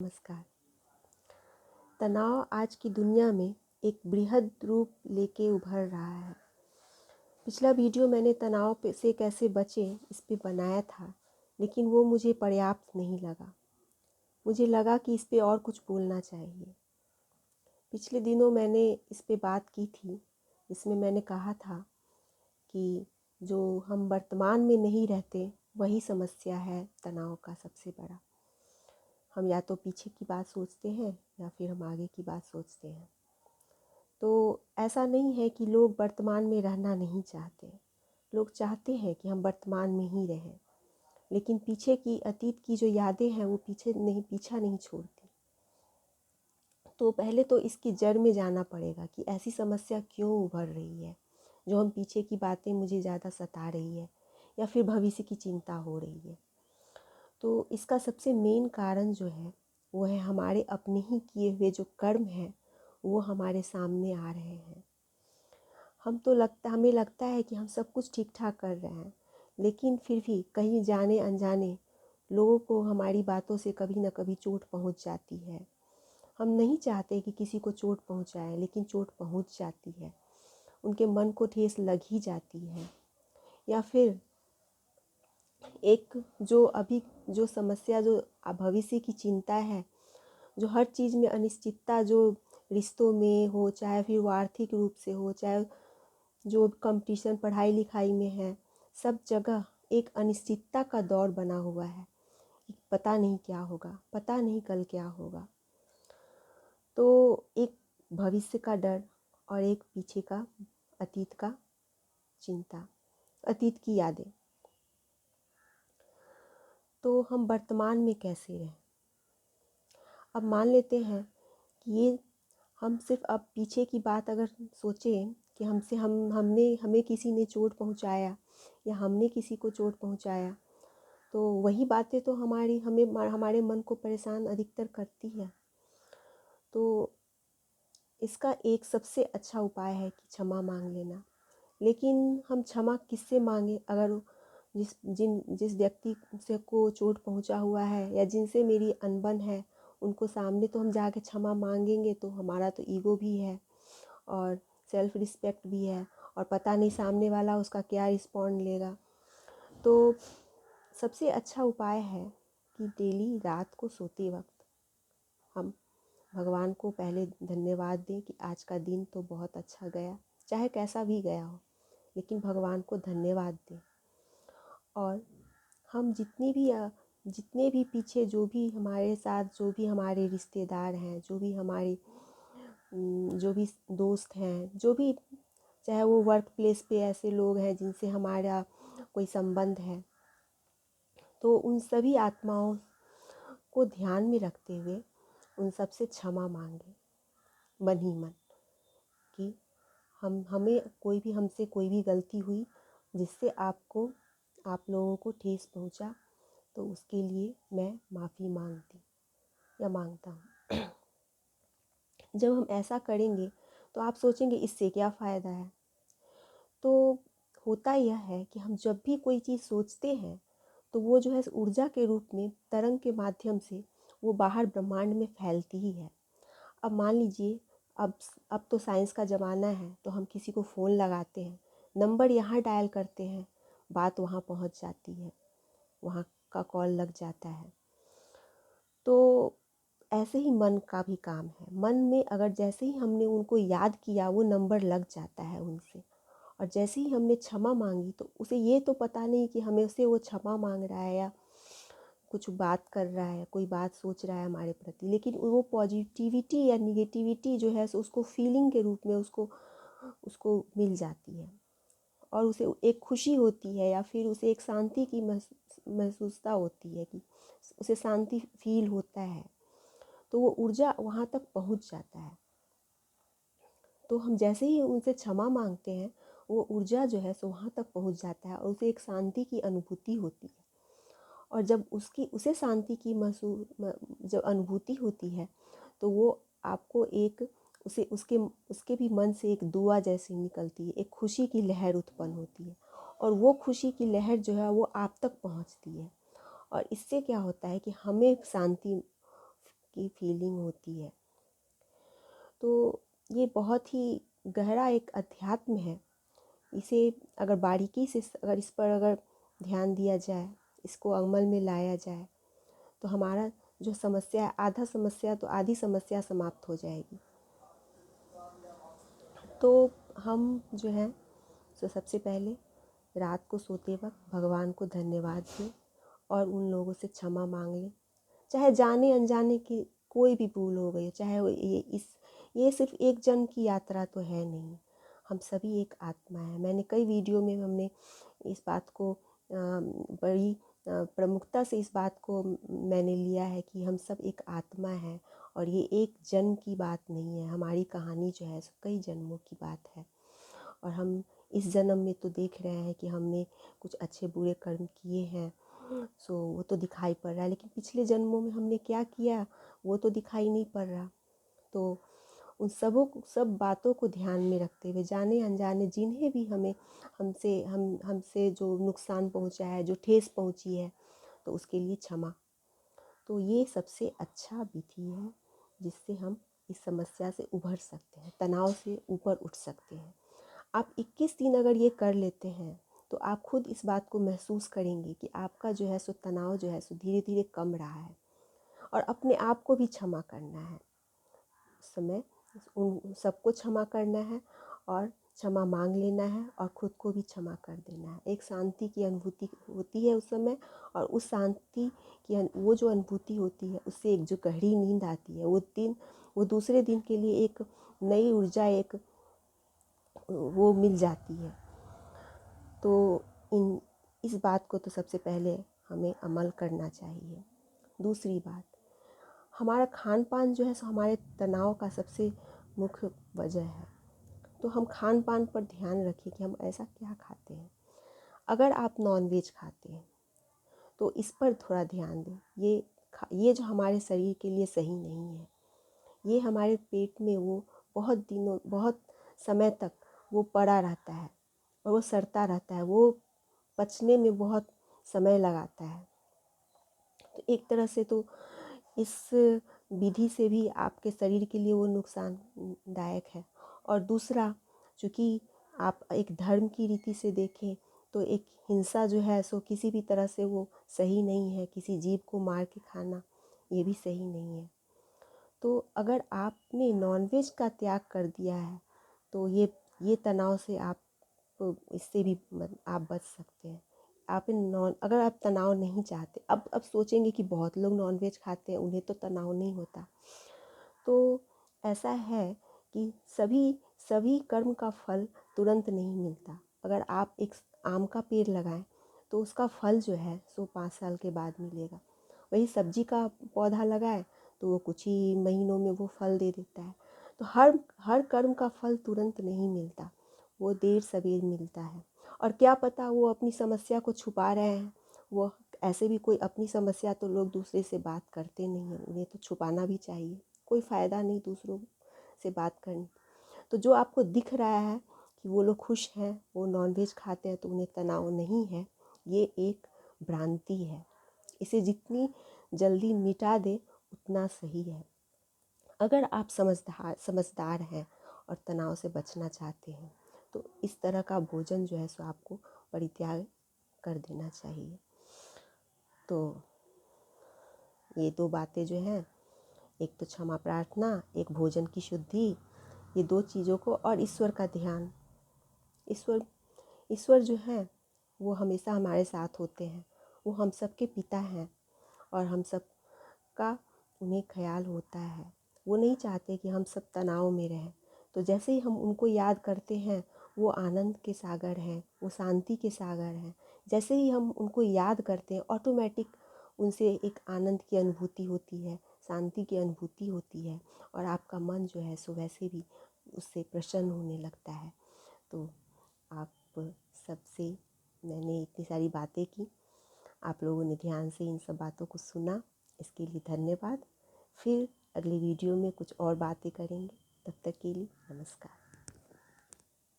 नमस्कार। तनाव आज की दुनिया में एक बृहद रूप लेके उभर रहा है। पिछला वीडियो मैंने से कैसे बचें इस पे बनाया था, लेकिन वो मुझे पर्याप्त नहीं लगा। मुझे लगा कि इस पे और कुछ बोलना चाहिए। पिछले दिनों मैंने इस पे बात की थी, जिसमें मैंने कहा था कि जो हम वर्तमान में नहीं रहते वही समस्या है तनाव का सबसे बड़ा। हम या तो पीछे की बात सोचते हैं या फिर हम आगे की बात सोचते हैं। तो ऐसा नहीं है कि लोग वर्तमान में रहना नहीं चाहते। लोग चाहते हैं कि हम वर्तमान में ही रहें, लेकिन पीछे की अतीत की जो यादें हैं वो पीछा नहीं छोड़ती। तो पहले तो इसकी जड़ में जाना पड़ेगा कि ऐसी समस्या क्यों उभर रही है, जो हम पीछे की बातें मुझे ज़्यादा सता रही है या फिर भविष्य की चिंता हो रही है। तो इसका सबसे मेन कारण जो है वो है हमारे अपने ही किए हुए जो कर्म हैं वो हमारे सामने आ रहे हैं। हमें लगता है कि हम सब कुछ ठीक ठाक कर रहे हैं, लेकिन फिर भी कहीं जाने अनजाने लोगों को हमारी बातों से कभी ना कभी चोट पहुंच जाती है। हम नहीं चाहते कि किसी को चोट पहुंचाए, लेकिन चोट पहुंच जाती है। उनके मन को ठेस लग ही जाती है। या फिर एक जो समस्या, जो भविष्य की चिंता है, जो हर चीज़ में अनिश्चितता, जो रिश्तों में हो, चाहे फिर वो आर्थिक रूप से हो, चाहे जो कंपटीशन पढ़ाई लिखाई में है, सब जगह एक अनिश्चितता का दौर बना हुआ है कि पता नहीं क्या होगा, पता नहीं कल क्या होगा। तो एक भविष्य का डर और एक पीछे का अतीत का चिंता, अतीत की यादें। तो हम वर्तमान में कैसे रहें? अब मान लेते हैं कि ये हम सिर्फ अब पीछे की बात अगर सोचें कि हमें किसी ने चोट पहुंचाया या हमने किसी को चोट पहुंचाया, तो वही बातें तो हमारे मन को परेशान अधिकतर करती है। तो इसका एक सबसे अच्छा उपाय है कि क्षमा मांग लेना। लेकिन हम क्षमा किससे मांगे? अगर जिस व्यक्ति से को चोट पहुंचा हुआ है या जिनसे मेरी अनबन है, उनको सामने तो हम जाके क्षमा मांगेंगे तो हमारा तो ईगो भी है और सेल्फ रिस्पेक्ट भी है, और पता नहीं सामने वाला उसका क्या रिस्पॉन्ड लेगा। तो सबसे अच्छा उपाय है कि डेली रात को सोते वक्त हम भगवान को पहले धन्यवाद दें कि आज का दिन तो बहुत अच्छा गया, चाहे कैसा भी गया हो, लेकिन भगवान को धन्यवाद दें। और हम जितने भी पीछे जो भी हमारे साथ, जो भी हमारे रिश्तेदार हैं, जो भी दोस्त हैं, जो भी, चाहे वो वर्क प्लेस पे ऐसे लोग हैं जिनसे हमारा कोई संबंध है, तो उन सभी आत्माओं को ध्यान में रखते हुए उन सब से क्षमा मांगे मन ही मन कि हमसे कोई भी गलती हुई जिससे आप लोगों को ठेस पहुंचा, तो उसके लिए मैं माफ़ी मांगती या मांगता हूँ। जब हम ऐसा करेंगे तो आप सोचेंगे इससे क्या फ़ायदा है। तो होता यह है कि हम जब भी कोई चीज़ सोचते हैं तो वो जो है ऊर्जा के रूप में तरंग के माध्यम से वो बाहर ब्रह्मांड में फैलती ही है। अब मान लीजिए, अब तो साइंस का ज़माना है, तो हम किसी को फ़ोन लगाते हैं, नंबर यहाँ डायल करते हैं, बात वहाँ पहुँच जाती है, वहाँ का कॉल लग जाता है। तो ऐसे ही मन का भी काम है। मन में अगर जैसे ही हमने उनको याद किया, वो नंबर लग जाता है उनसे। और जैसे ही हमने क्षमा मांगी तो उसे ये तो पता नहीं कि हमें उसे वो क्षमा मांग रहा है या कुछ बात कर रहा है, कोई बात सोच रहा है हमारे प्रति, लेकिन वो पॉजिटिविटी या निगेटिविटी जो है उसको फीलिंग के रूप में उसको उसको मिल जाती है, और उसे एक खुशी होती है या फिर उसे एक शांति की महसूसता होती है कि उसे शांति फील होता है। तो वो ऊर्जा वहाँ तक पहुँच जाता है। तो हम जैसे ही उनसे क्षमा मांगते हैं, वो ऊर्जा जो है सो वहाँ तक पहुँच जाता है और उसे एक शांति की अनुभूति होती है। और जब उसे शांति की जब अनुभूति होती है, तो वो आपको एक उसे उसके उसके भी मन से एक दुआ जैसी निकलती है, एक खुशी की लहर उत्पन्न होती है, और वो खुशी की लहर जो है वो आप तक पहुंचती है। और इससे क्या होता है कि हमें शांति की फीलिंग होती है। तो ये बहुत ही गहरा एक अध्यात्म है। इसे अगर बारीकी से अगर इस पर अगर ध्यान दिया जाए, इसको अमल में लाया जाए, तो हमारा जो समस्या है, आधा समस्या तो आधी समस्या समाप्त हो जाएगी। तो हम जो है सो सबसे पहले रात को सोते वक्त भगवान को धन्यवाद दें और उन लोगों से क्षमा मांग लें, चाहे जाने अनजाने की कोई भी भूल हो गई, चाहे वो ये सिर्फ एक जन्म की यात्रा तो है नहीं, हम सभी एक आत्मा है। मैंने कई वीडियो में हमने इस बात को बड़ी प्रमुखता से इस बात को मैंने लिया है कि हम सब एक आत्मा है और ये एक जन्म की बात नहीं है। हमारी कहानी जो है कई जन्मों की बात है और हम इस जन्म में तो देख रहे हैं कि हमने कुछ अच्छे बुरे कर्म किए हैं, सो वो तो दिखाई पड़ रहा है, लेकिन पिछले जन्मों में हमने क्या किया वो तो दिखाई नहीं पड़ रहा। तो उन सब बातों को ध्यान में रखते हुए, जाने अनजाने जिन्हें भी हमसे जो नुकसान पहुंचा है, जो ठेस पहुंची है, तो उसके लिए क्षमा। तो ये सबसे अच्छा विधि है जिससे हम इस समस्या से उभर सकते हैं, तनाव से ऊपर उठ सकते हैं। आप 21 दिन अगर ये कर लेते हैं तो आप खुद इस बात को महसूस करेंगे कि आपका जो है सो तनाव जो है सो धीरे धीरे कम रहा है। और अपने आप को भी क्षमा करना है, उस समय उन सबको क्षमा करना है और क्षमा मांग लेना है और खुद को भी क्षमा कर देना है। एक शांति की अनुभूति होती है उस समय, और उस शांति की वो जो अनुभूति होती है उससे एक जो गहरी नींद आती है, वो दूसरे दिन के लिए एक नई ऊर्जा एक वो मिल जाती है। तो इस बात को तो सबसे पहले हमें अमल करना चाहिए। दूसरी बात, हमारा खान पान जो है सो हमारे तनाव का सबसे मुख्य वजह है। तो हम खान पान पर ध्यान रखें कि हम ऐसा क्या खाते हैं। अगर आप नॉनवेज खाते हैं तो इस पर थोड़ा ध्यान दें। ये जो हमारे शरीर के लिए सही नहीं है। ये हमारे पेट में वो बहुत समय तक वो पड़ा रहता है और वो सड़ता रहता है, वो पचने में बहुत समय लगाता है। तो एक तरह से तो इस विधि से भी आपके शरीर के लिए वो नुकसानदायक है। और दूसरा, चूँकि आप एक धर्म की रीति से देखें तो एक हिंसा जो है सो किसी भी तरह से वो सही नहीं है। किसी जीव को मार के खाना ये भी सही नहीं है। तो अगर आपने नॉनवेज का त्याग कर दिया है तो ये तनाव से आप इससे भी आप बच सकते हैं। अगर आप तनाव नहीं चाहते, अब सोचेंगे कि बहुत लोग नॉनवेज खाते हैं उन्हें तो तनाव नहीं होता। तो ऐसा है कि सभी कर्म का फल तुरंत नहीं मिलता। अगर आप एक आम का पेड़ लगाएं तो उसका फल जो है सो 5 साल के बाद मिलेगा। वही सब्जी का पौधा लगाए तो वो कुछ ही महीनों में वो फल दे देता है। तो हर कर्म का फल तुरंत नहीं मिलता, वो देर सवेर मिलता है। और क्या पता वो अपनी समस्या को छुपा रहे हैं। वो ऐसे भी कोई अपनी समस्या तो लोग दूसरे से बात करते नहीं हैं, उन्हें तो छुपाना भी चाहिए। कोई फ़ायदा नहीं दूसरों से बात करने। तो जो आपको दिख रहा है कि वो लोग खुश हैं, वो नॉनवेज खाते हैं तो उन्हें तनाव नहीं है, ये एक भ्रांति है। इसे जितनी जल्दी मिटा दे उतना सही है। अगर आप समझदार हैं और तनाव से बचना चाहते हैं तो इस तरह का भोजन जो है सो आपको परित्याग कर देना चाहिए। तो ये 2 बातें जो हैं, एक तो क्षमा प्रार्थना, एक भोजन की शुद्धि, ये 2 चीज़ों को, और ईश्वर का ध्यान। ईश्वर जो है वो हमेशा हमारे साथ होते हैं। वो हम सबके पिता हैं और हम सब का उन्हें ख्याल होता है। वो नहीं चाहते कि हम सब तनाव में रहें। तो जैसे ही हम उनको याद करते हैं, वो आनंद के सागर हैं, वो शांति के सागर हैं। जैसे ही हम उनको याद करते हैं ऑटोमेटिक उनसे एक आनंद की अनुभूति होती है, शांति की अनुभूति होती है, और आपका मन जो है सो वैसे भी उससे प्रसन्न होने लगता है। तो आप सबसे मैंने इतनी सारी बातें की, आप लोगों ने ध्यान से इन सब बातों को सुना, इसके लिए धन्यवाद। फिर अगली वीडियो में कुछ और बातें करेंगे। तब तक के लिए नमस्कार।